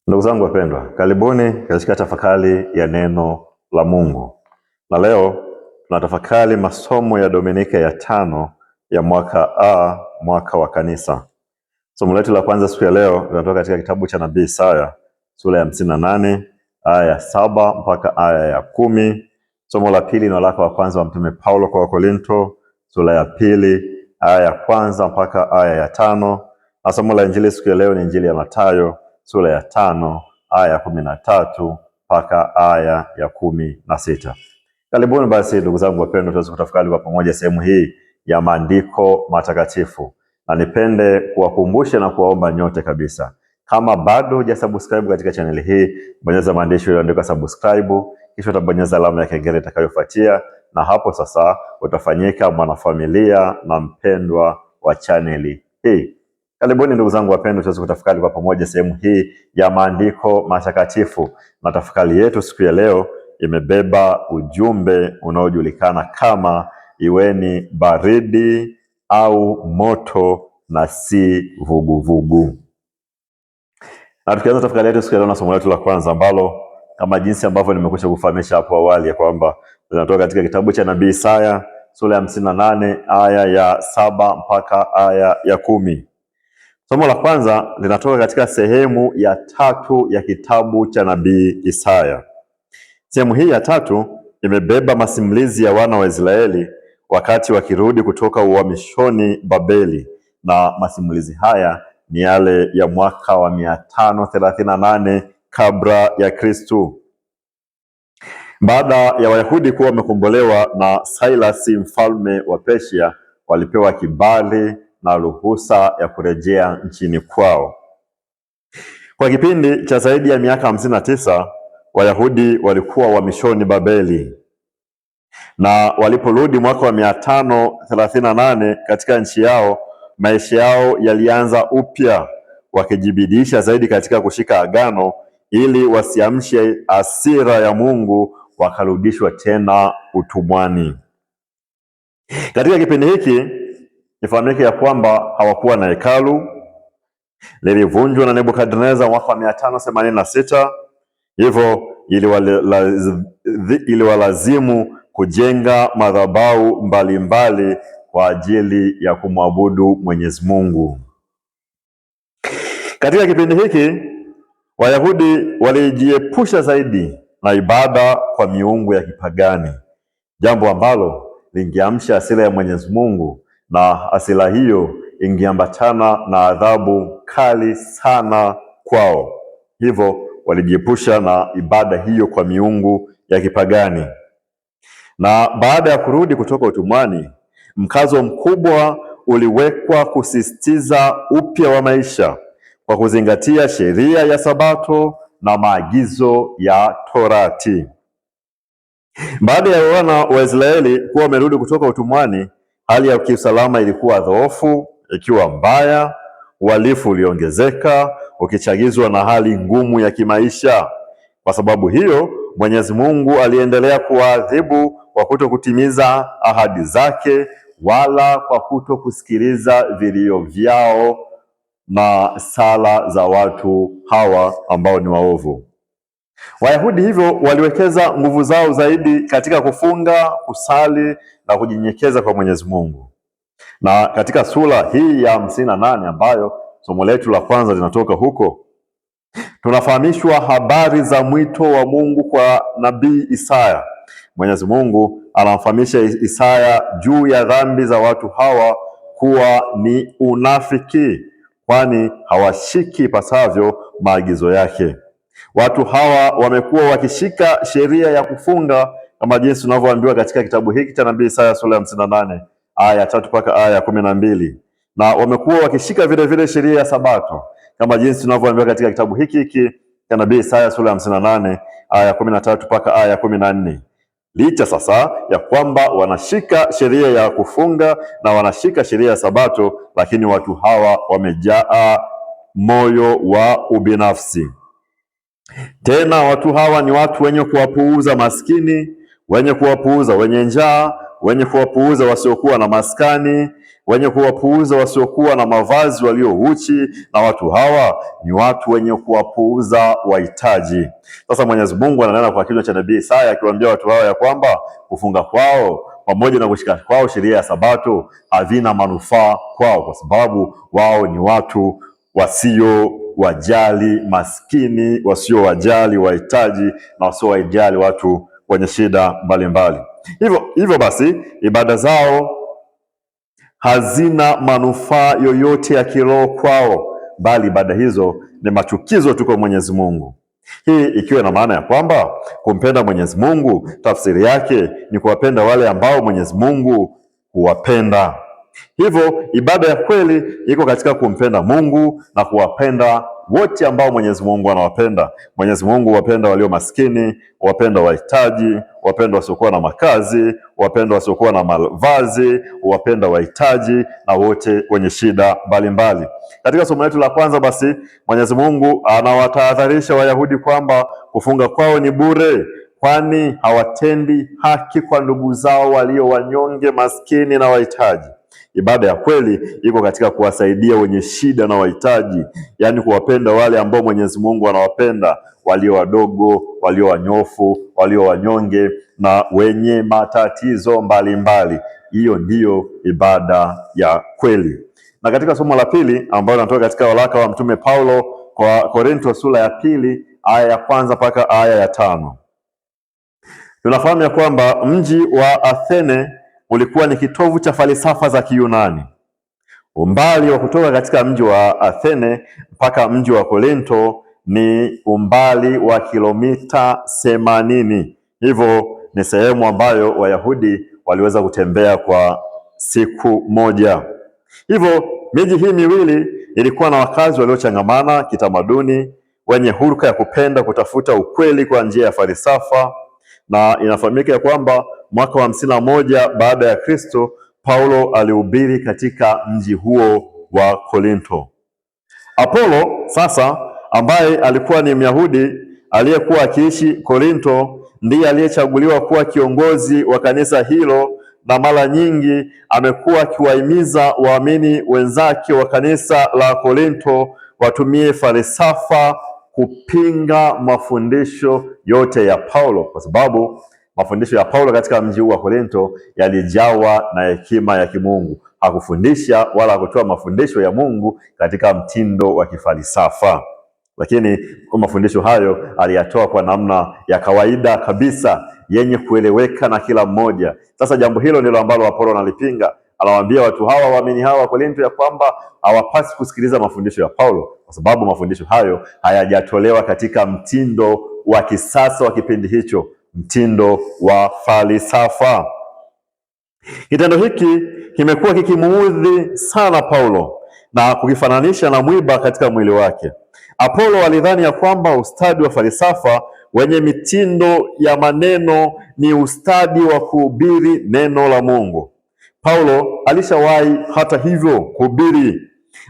Ndugu zangu wapendwa, karibuni katika tafakari ya neno la Mungu. Na leo tunatafakari masomo ya Dominika ya 5 ya mwaka A, mwaka wa kanisa. Somo letu la kwanza siku ya leo linatoka katika kitabu cha Nabii Isaya sura ya 58 aya ya 7 mpaka aya ya 10. Somo la pili ni waraka wa kwanza wa Mtume Paulo kwa Wakorinto sura ya 2 aya ya 1 mpaka aya ya 5. Na somo la injili siku ya leo ni Injili ya Mathayo sura ya 5 aya ya 13 mpaka aya ya 16. Karibuni basi ndugu zangu wapendwa, tuweze kutafakari kwa pamoja sehemu hii ya maandiko matakatifu. Na nipende kuwakumbusha na kuwaomba nyote kabisa, kama bado hujasubscribe katika channel hii, bonyeza maandishi yaliyoandikwa subscribe, kisha utabonyeza alama ya kengele itakayofuatia, na hapo sasa utafanyika mwanafamilia na mpendwa wa channel hii. Karibuni ndugu zangu wapendwa, tuweze kutafakari kwa pamoja sehemu hii ya maandiko matakatifu. Na tafakari yetu siku ya leo imebeba ujumbe unaojulikana kama iweni baridi au moto na si vuguvugu. Na tukianza tafakari yetu siku ya leo na somo letu la kwanza, ambalo kama jinsi ambavyo nimekwisha kufahamisha hapo awali ya kwamba linatoka katika kitabu cha Nabii Isaya sura ya 58 aya ya 7 mpaka aya ya 10. Somo la kwanza linatoka katika sehemu ya 3 ya kitabu cha Nabii Isaya. Sehemu hii ya 3 imebeba masimulizi ya wana wa Israeli wakati wakirudi kutoka uhamishoni Babeli, na masimulizi haya ni yale ya mwaka wa 538 kabla ya Kristo. Baada ya Wayahudi kuwa wamekombolewa na Cyrus mfalme wa Persia, walipewa kibali na ruhusa ya kurejea nchini kwao. Kwa kipindi cha zaidi ya miaka 59 Wayahudi walikuwa uhamishoni Babeli, na waliporudi mwaka wa 538 katika nchi yao, maisha yao yalianza upya, wakijibidisha zaidi katika kushika agano ili wasiamshe hasira ya Mungu, wakarudishwa tena utumwani. Katika kipindi hiki ifahamike ya kwamba hawakuwa na hekalu, lilivunjwa na Nebukadneza mwaka wa 586. Hivyo iliwalazimu kujenga madhabahu mbalimbali kwa ajili ya kumwabudu Mwenyezi Mungu. Katika kipindi hiki Wayahudi walijiepusha zaidi na ibada kwa miungu ya kipagani, jambo ambalo lingeamsha hasira ya Mwenyezi Mungu, na hasira hiyo ingeambatana na adhabu kali sana kwao. Hivyo walijiepusha na ibada hiyo kwa miungu ya kipagani. Na baada ya kurudi kutoka utumwani, mkazo mkubwa uliwekwa kusisitiza upya wa maisha kwa kuzingatia sheria ya Sabato na maagizo ya Torati. Baada ya wana wa Israeli kuwa wamerudi kutoka utumwani, hali ya kiusalama ilikuwa dhoofu, ikiwa mbaya, uhalifu uliongezeka, ukichagizwa na hali ngumu ya kimaisha. Kwa sababu hiyo, Mwenyezi Mungu aliendelea kuwaadhibu kwa kutokutimiza ahadi zake, wala kwa kutokusikiliza vilio vyao na sala za watu hawa ambao ni waovu. Wayahudi hivyo waliwekeza nguvu zao zaidi katika kufunga, kusali na kujinyenyekeza kwa Mwenyezi Mungu. Na katika sura hii ya 58 ambayo somo letu la kwanza linatoka huko, tunafahamishwa habari za mwito wa Mungu kwa Nabii Isaya. Mwenyezi Mungu anamfahamisha Isaya juu ya dhambi za watu hawa kuwa ni unafiki, kwani hawashiki pasavyo maagizo yake. Watu hawa wamekuwa wakishika sheria ya kufunga kama jinsi tunavyoambiwa katika kitabu hiki cha Nabii Isaya sura ya 58 aya ya 3 mpaka aya ya 12, na wamekuwa wakishika vile vile sheria ya Sabato kama jinsi tunavyoambiwa katika kitabu hiki cha Nabii Isaya sura ya 58 aya ya 13 mpaka aya ya 14. Licha sasa ya kwamba wanashika sheria ya kufunga na wanashika sheria ya Sabato, lakini watu hawa wamejaa moyo wa ubinafsi. Tena watu hawa ni watu wenye kuwapuuza maskini, wenye kuwapuuza wenye njaa, wenye kuwapuuza wasiokuwa na maskani, wenye kuwapuuza wasiokuwa na mavazi, walio uchi, na watu hawa ni watu wenye kuwapuuza wahitaji. Sasa Mwenyezi Mungu ananena kwa kinywa cha nabii Isaya akiwaambia watu hawa ya kwamba kufunga kwao pamoja na kushika kwao sheria ya Sabato havina manufaa kwao, kwa sababu wao ni watu wasiowajali maskini, wasiowajali wahitaji, na wasiowajali watu wenye shida mbalimbali. Hivyo basi ibada zao hazina manufaa yoyote ya kiroho kwao, bali ibada hizo ni machukizo tu kwa Mwenyezi Mungu. Hii ikiwa na maana ya kwamba kumpenda Mwenyezi Mungu tafsiri yake ni kuwapenda wale ambao Mwenyezi Mungu huwapenda. Hivyo ibada ya kweli iko katika kumpenda Mungu na kuwapenda wote ambao Mwenyezi Mungu anawapenda. Mwenyezi Mungu huwapenda walio maskini, huwapenda wahitaji, huwapenda wasiokuwa na makazi, huwapenda wasiokuwa na mavazi, huwapenda wahitaji na wote wenye shida mbalimbali. Katika somo letu la kwanza basi, Mwenyezi Mungu anawatahadharisha Wayahudi kwamba kufunga kwao ni bure, kwani hawatendi haki kwa ndugu zao walio wanyonge, maskini na wahitaji. Ibada ya kweli iko katika kuwasaidia wenye shida na wahitaji, yaani kuwapenda wale ambao Mwenyezi Mungu anawapenda, walio wadogo, walio wanyofu, walio wanyonge na wenye matatizo mbalimbali. Hiyo ndiyo ibada ya kweli. Na katika somo la pili ambalo linatoka katika waraka wa Mtume Paulo kwa Korinto sura ya 2 aya ya 1 mpaka aya ya 5. Tunafahamu ya kwamba mji wa Athene ulikuwa ni kitovu cha falsafa za Kiyunani. Umbali wa kutoka katika mji wa Athene mpaka mji wa Korinto ni umbali wa kilomita 80. Hivyo ni sehemu ambayo Wayahudi waliweza kutembea kwa siku moja. Hivyo miji hii miwili ilikuwa na wakazi waliochangamana kitamaduni, wenye huruka ya kupenda kutafuta ukweli kwa njia ya falsafa, na inafahamika ya kwamba mwaka wa 51 baada ya Kristo, Paulo alihubiri katika mji huo wa Korinto. Apolo sasa, ambaye alikuwa ni Myahudi aliyekuwa akiishi Korinto, ndiye aliyechaguliwa kuwa kiongozi wa kanisa hilo, na mara nyingi amekuwa akiwahimiza waamini wenzake wa kanisa la Korinto watumie falsafa kupinga mafundisho yote ya Paulo, kwa sababu mafundisho ya Paulo katika mji huu wa Korinto yalijawa na hekima ya kimungu. Hakufundisha wala hakutoa mafundisho ya Mungu katika mtindo wa kifalsafa, lakini kwa mafundisho hayo aliyatoa kwa namna ya kawaida kabisa yenye kueleweka na kila mmoja. Sasa jambo hilo ndilo ambalo Apolo analipinga. Anawaambia watu hawa, waamini hawa wa Korinto, ya kwamba hawapasi kusikiliza mafundisho ya Paulo kwa sababu mafundisho hayo hayajatolewa katika mtindo wa kisasa wa kipindi hicho, mtindo wa falsafa. Kitendo hiki kimekuwa kikimuudhi sana Paulo na kukifananisha na mwiba katika mwili wake. Apolo alidhani ya kwamba ustadi wa falsafa wenye mitindo ya maneno ni ustadi wa kuhubiri neno la Mungu. Paulo alishawahi hata hivyo kuhubiri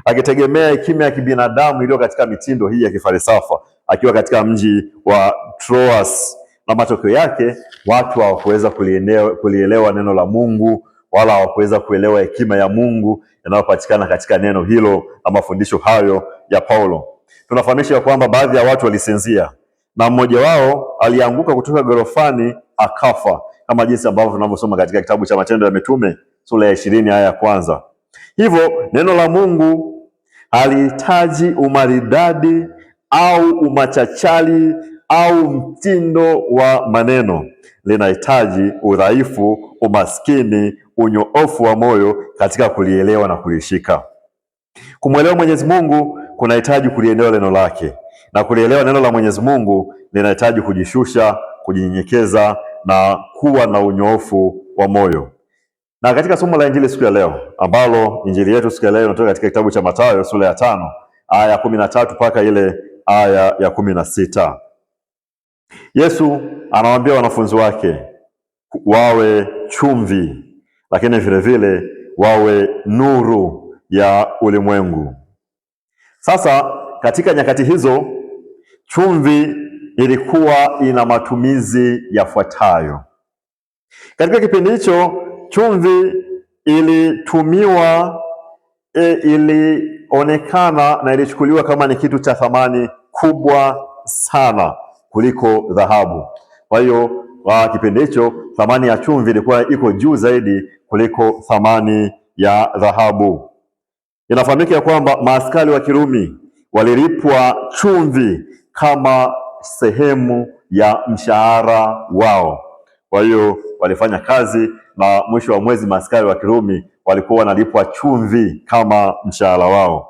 akitegemea hekima ya kibinadamu iliyo katika mitindo hii ya kifalsafa, akiwa katika mji wa Troas, na matokeo yake watu hawakuweza kulielewa neno la Mungu, wala hawakuweza kuelewa hekima ya Mungu inayopatikana katika neno hilo na mafundisho hayo ya Paulo. Tunafahamisha kwamba baadhi ya watu walisinzia na mmoja wao alianguka kutoka gorofani akafa, kama jinsi ambavyo tunavyosoma katika kitabu cha Matendo ya Mitume sura ya 20 aya ya 1. Hivyo neno la Mungu halihitaji umaridadi au umachachali au mtindo wa maneno. Linahitaji udhaifu, umaskini, unyoofu wa moyo katika kulielewa na kulishika. Kumwelewa Mwenyezi Mungu kunahitaji kulielewa neno lake, na kulielewa neno la Mwenyezi Mungu linahitaji kujishusha, kujinyenyekeza na kuwa na unyoofu wa moyo. Na katika somo la Injili siku ya leo, ambalo Injili yetu siku ya leo inatoka katika kitabu cha Mathayo sura ya 5 aya ya 13 mpaka ile aya ya 16. Yesu anawaambia wanafunzi wake wawe chumvi, lakini vile vile wawe nuru ya ulimwengu. Sasa katika nyakati hizo, chumvi ilikuwa ina matumizi yafuatayo. Katika kipindi hicho, chumvi ilitumiwa ilionekana na ilichukuliwa kama ni kitu cha thamani kubwa sana kuliko dhahabu. Kwa hiyo kwa kipindi hicho thamani ya chumvi ilikuwa iko juu zaidi kuliko thamani ya dhahabu. Inafahamika ya kwamba maaskari wa Kirumi walilipwa chumvi kama sehemu ya mshahara wao. Kwa hiyo walifanya kazi na mwisho wa mwezi maaskari wa Kirumi walikuwa wanalipwa chumvi kama mshahara wao.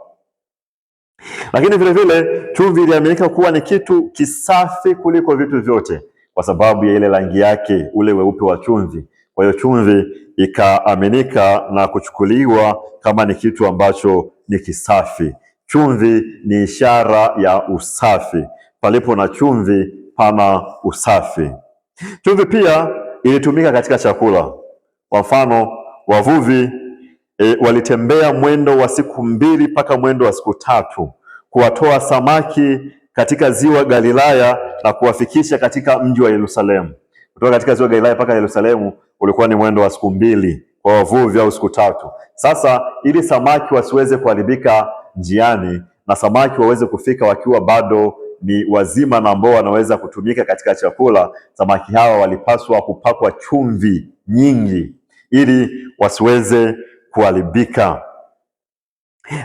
Lakini vile vile chumvi iliaminika kuwa ni kitu kisafi kuliko vitu vyote kwa sababu ya ile rangi yake, ule weupe wa chumvi. Kwa hiyo chumvi ikaaminika na kuchukuliwa kama ni kitu ambacho ni kisafi. Chumvi ni ishara ya usafi. Palipo na chumvi pana usafi. Chumvi pia ilitumika katika chakula. Kwa mfano, wavuvi walitembea mwendo wa siku 2 mpaka mwendo wa siku 3 kuwatoa samaki katika ziwa Galilaya na kuwafikisha katika mji wa Yerusalemu. Kutoka katika ziwa Galilaya mpaka Yerusalemu ulikuwa ni mwendo wa siku 2 kwa wavuvi au siku 3. Sasa ili samaki wasiweze kuharibika njiani na samaki waweze kufika wakiwa bado ni wazima na ambao wanaweza kutumika katika chakula, samaki hawa walipaswa kupakwa chumvi nyingi ili wasiweze kuharibika.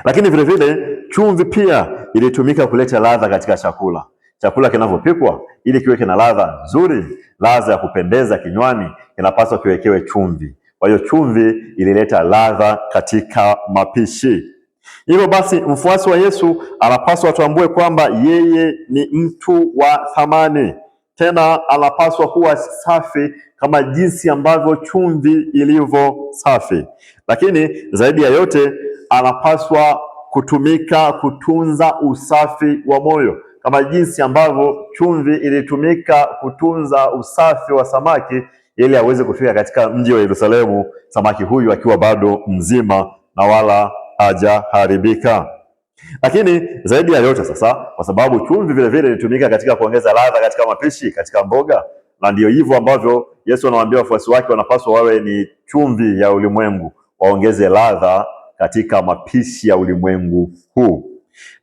Lakini vile vile chumvi pia ilitumika kuleta ladha katika chakula. Chakula kinavyopikwa ili kiwe kina ladha nzuri, ladha ya kupendeza kinywani, kinapaswa kiwekewe chumvi. Kwa hiyo chumvi ilileta ladha katika mapishi. Hivyo basi mfuasi wa Yesu anapaswa atambue kwamba yeye ni mtu wa thamani. Tena anapaswa kuwa safi kama jinsi ambavyo chumvi ilivyo safi. Lakini zaidi ya yote anapaswa kutumika kutunza usafi wa moyo kama jinsi ambavyo chumvi ilitumika kutunza usafi wa samaki ili aweze kufika katika mji wa Yerusalemu samaki huyu akiwa bado mzima na wala hajaharibika. Lakini zaidi ya yote sasa, kwa sababu chumvi vile vile ilitumika katika kuongeza ladha katika mapishi, katika mboga, na ndio hivyo ambavyo Yesu anawaambia wafuasi wake wanapaswa wawe ni chumvi ya ulimwengu, waongeze ladha katika mapishi ya ulimwengu huu.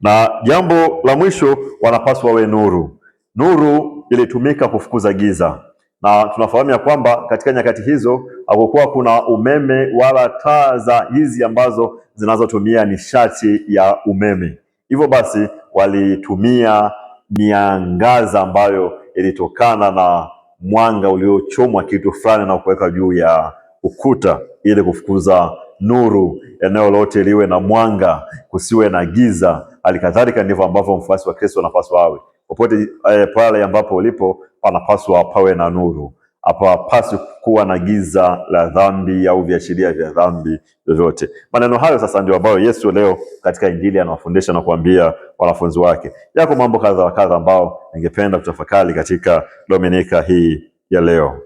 Na jambo la mwisho, wanapaswa wawe nuru. Nuru ilitumika kufukuza giza, na tunafahamu ya kwamba katika nyakati hizo hakukuwa kuna umeme wala taa za hizi ambazo zinazotumia nishati ya umeme. Hivyo basi walitumia miangaza ambayo ilitokana na mwanga uliochomwa kitu fulani na kuweka juu ya ukuta ili kufukuza nuru, eneo lote liwe na mwanga, kusiwe na giza. Halikadhalika ndivyo ambavyo mfuasi wa Kristo anapaswa awe. Popote pale ambapo ulipo panapaswa pawe na nuru. Hapapaswi kuwa na giza la dhambi au viashiria vya dhambi vyovyote. Maneno hayo sasa ndio ambayo Yesu leo katika Injili anawafundisha na kuambia wanafunzi wake. Yako mambo kadha wa kadha ambao ningependa kutafakari katika Dominika hii ya leo.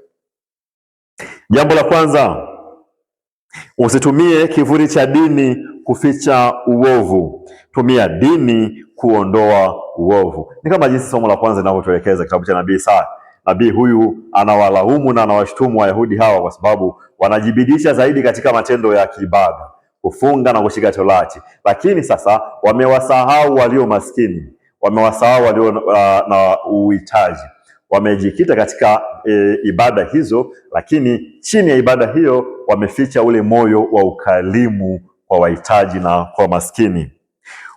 Jambo la kwanza, usitumie kivuli cha dini kuficha uovu. Tumia dini kuondoa uovu. Ni kama jinsi somo la kwanza linavyotuelekeza kitabu cha nabii Isaya. Nabii huyu anawalaumu na anawashtumu Wayahudi hawa kwa sababu wanajibidisha zaidi katika matendo ya kiibada, kufunga na kushika Torati. Lakini sasa wamewasahau walio maskini, wamewasahau walio na uhitaji. Wamejikita katika ibada hizo, lakini chini ya ibada hiyo wameficha ule moyo wa ukarimu kwa wahitaji na kwa maskini.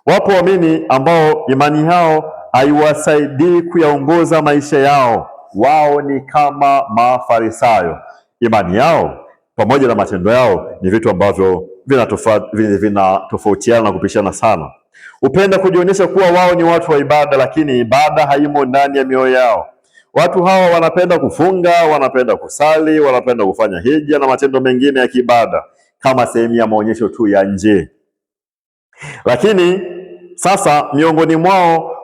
Wapo waamini ambao imani yao haiwasaidii kuyaongoza maisha yao. Wao ni kama Mafarisayo. Imani yao pamoja na matendo yao ni vitu ambavyo vinatofautiana na kupishana sana. Hupenda kujionyesha kuwa wao ni watu wa ibada, lakini ibada haimo ndani ya mioyo yao. Watu hawa wanapenda kufunga, wanapenda kusali, wanapenda kufanya hija na matendo mengine ya kiibada kama sehemu ya maonyesho tu ya nje. Lakini sasa miongoni mwao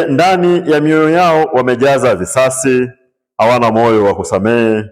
ndani ya mioyo yao wamejaza visasi, hawana moyo wa kusamehe,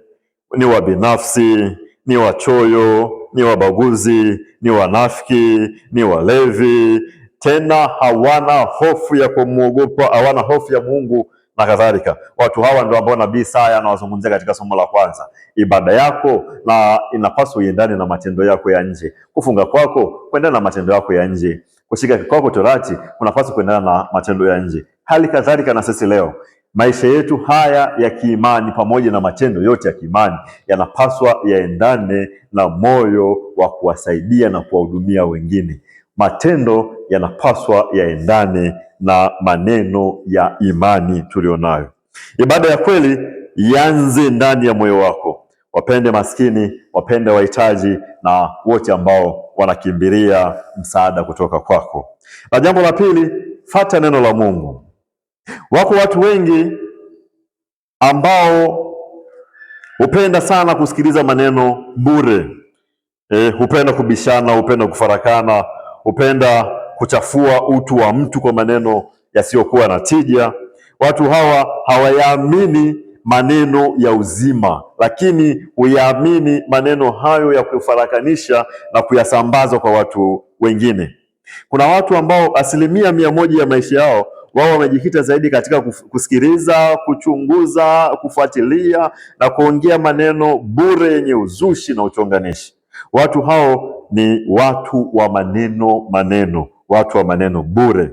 ni wabinafsi, ni wachoyo, ni wabaguzi, ni wanafiki, ni walevi. Tena hawana hofu ya kumwogopa, hawana hofu ya Mungu na kadhalika. Watu hawa ndio ambao nabii Isaya anawazungumzia katika somo la kwanza. Ibada yako na inapaswa iendane na matendo yako ya nje. Kufunga kwako kuendana na matendo yako ya nje. Kushika kwako Torati unapaswa kuendana na matendo ya nje. Hali kadhalika na sisi leo, maisha yetu haya ya kiimani pamoja na matendo yote ya kiimani yanapaswa yaendane na moyo wa kuwasaidia na kuwahudumia wengine. Matendo yanapaswa yaendane na maneno ya imani tulionayo. Ibada ya kweli ianze ndani ya moyo wako. Wapende maskini, wapende wahitaji na wote ambao wanakimbilia msaada kutoka kwako. Na jambo la pili, fuata neno la Mungu. Wako watu wengi ambao hupenda sana kusikiliza maneno bure. Hupenda kubishana, hupenda kufarakana, hupenda kuchafua utu wa mtu kwa maneno yasiyokuwa na tija. Watu hawa hawayaamini maneno ya uzima, lakini huyaamini maneno hayo ya kufarakanisha na kuyasambaza kwa watu wengine. Kuna watu ambao 100% ya maisha yao wao wamejikita zaidi katika kusikiliza, kuchunguza, kufuatilia na kuongea maneno bure yenye uzushi na uchonganishi. Watu hao ni watu wa maneno, watu wa maneno bure.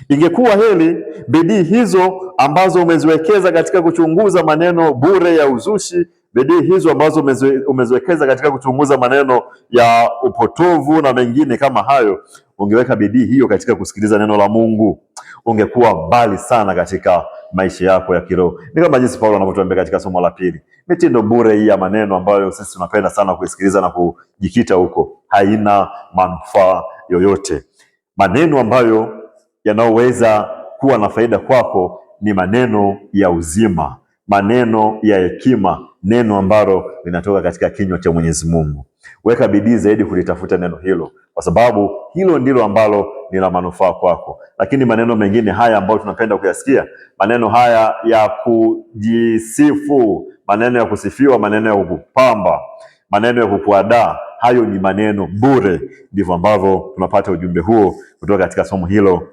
Ingekuwa heri bidii hizo ambazo umeziwekeza katika kuchunguza maneno bure ya uzushi, bidii hizo ambazo umeziwekeza katika kuchunguza maneno ya upotovu na mengine kama hayo, ungeweka bidii hiyo katika kusikiliza neno la Mungu, ungekuwa mbali sana katika maisha yako ya kiroho. Ni kama jinsi Paulo anavyotuambia katika somo la pili. Mitindo bure hii ya maneno ambayo sisi tunapenda sana kuisikiliza na kujikita huko haina manufaa yoyote. Maneno ambayo yanayoweza kuwa na faida kwako ni maneno ya uzima, maneno ya hekima, neno ambalo linatoka katika kinywa cha Mwenyezi Mungu. Weka bidii zaidi kulitafuta neno hilo, kwa sababu hilo ndilo ambalo ni la manufaa kwako. Lakini maneno mengine haya ambayo tunapenda kuyasikia, maneno haya ya kujisifu, maneno ya kusifiwa, maneno ya kukupamba, maneno ya kukuadaa, hayo ni maneno bure. Ndivyo ambavyo tunapata ujumbe huo kutoka katika somo hilo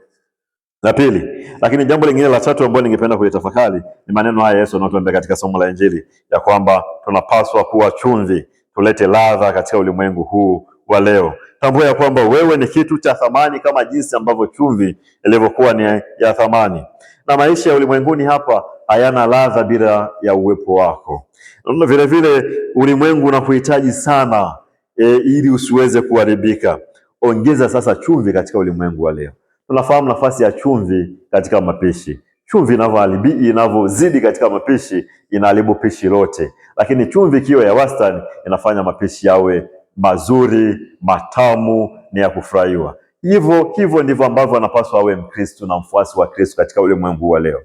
la pili. Lakini jambo lingine la tatu ambalo ningependa kulitafakari ni maneno haya Yesu anayotuambia katika somo la Injili ya kwamba tunapaswa kuwa chumvi, tulete ladha katika ulimwengu huu wa leo. Tambua ya kwamba wewe ni kitu cha thamani kama jinsi ambavyo chumvi ilivyokuwa ni ya thamani. Na maisha ya ulimwenguni hapa hayana ladha bila ya uwepo wako. Vile vile ulimwengu unakuhitaji sana ili usiweze kuharibika. Ongeza sasa chumvi katika ulimwengu wa leo. Tunafahamu nafasi ya chumvi katika mapishi. Chumvi inavyozidi katika mapishi inaharibu pishi lote, lakini chumvi ikiwa ya wastani inafanya mapishi yawe mazuri, matamu, ni ya kufurahiwa. Hivyo ndivyo ambavyo anapaswa awe Mkristo na mfuasi wa Kristo katika ulimwengu wa leo.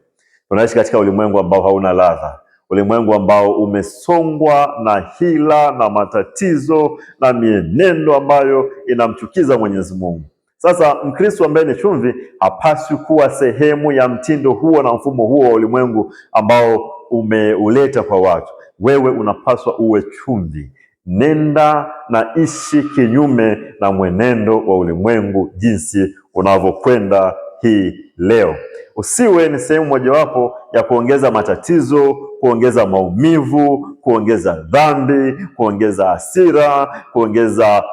Tunaishi katika ulimwengu ambao hauna ladha, ulimwengu ambao umesongwa na hila na matatizo na mienendo ambayo inamchukiza Mwenyezi Mungu. Sasa Mkristo ambaye ni chumvi hapaswi kuwa sehemu ya mtindo huo na mfumo huo wa ulimwengu ambao umeuleta kwa watu. Wewe unapaswa uwe chumvi. Nenda na ishi kinyume na mwenendo wa ulimwengu jinsi unavyokwenda hii leo. Usiwe ni sehemu mojawapo ya kuongeza matatizo, kuongeza maumivu, kuongeza dhambi, kuongeza hasira, kuongeza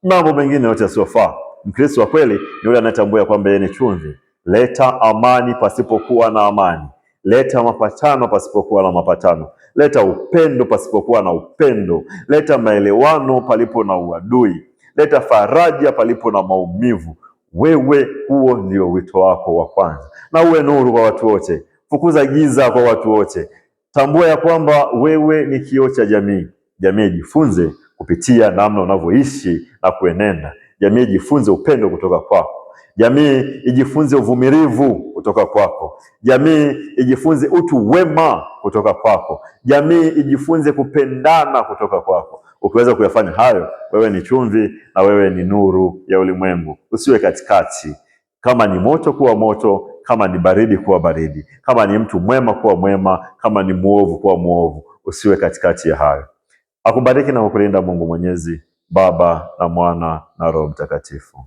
mambo mengine yote yasiyofaa. Mkristo wa kweli ni yule anayetambua kwamba yeye ni chumvi. Leta amani pasipokuwa na amani. Leta mapatano pasipokuwa na mapatano. Leta upendo pasipokuwa na upendo. Leta maelewano palipo na uadui. Leta faraja palipo na maumivu. Wewe, huo ndio wito wako wa kwanza. Na uwe nuru kwa watu wote. Fukuza giza kwa watu wote. Tambua ya kwamba wewe ni kioo cha jamii. Jamii ijifunze kupitia namna unavyoishi na kuenenda. Jamii ijifunze upendo kutoka kwako. Jamii ijifunze uvumilivu kutoka kwako. Jamii ijifunze utu wema kutoka kwako. Jamii ijifunze kupendana kutoka kwako. Ukiweza kuyafanya hayo, wewe ni chumvi na wewe ni nuru ya ulimwengu. Usiwe katikati. Kama ni moto, kuwa moto. Kama ni baridi, kuwa baridi. Kama ni mtu mwema, kuwa mwema. Kama ni muovu, kuwa muovu. Usiwe katikati ya hayo. Akubariki na kukulinda Mungu Mwenyezi, Baba na Mwana na Roho Mtakatifu.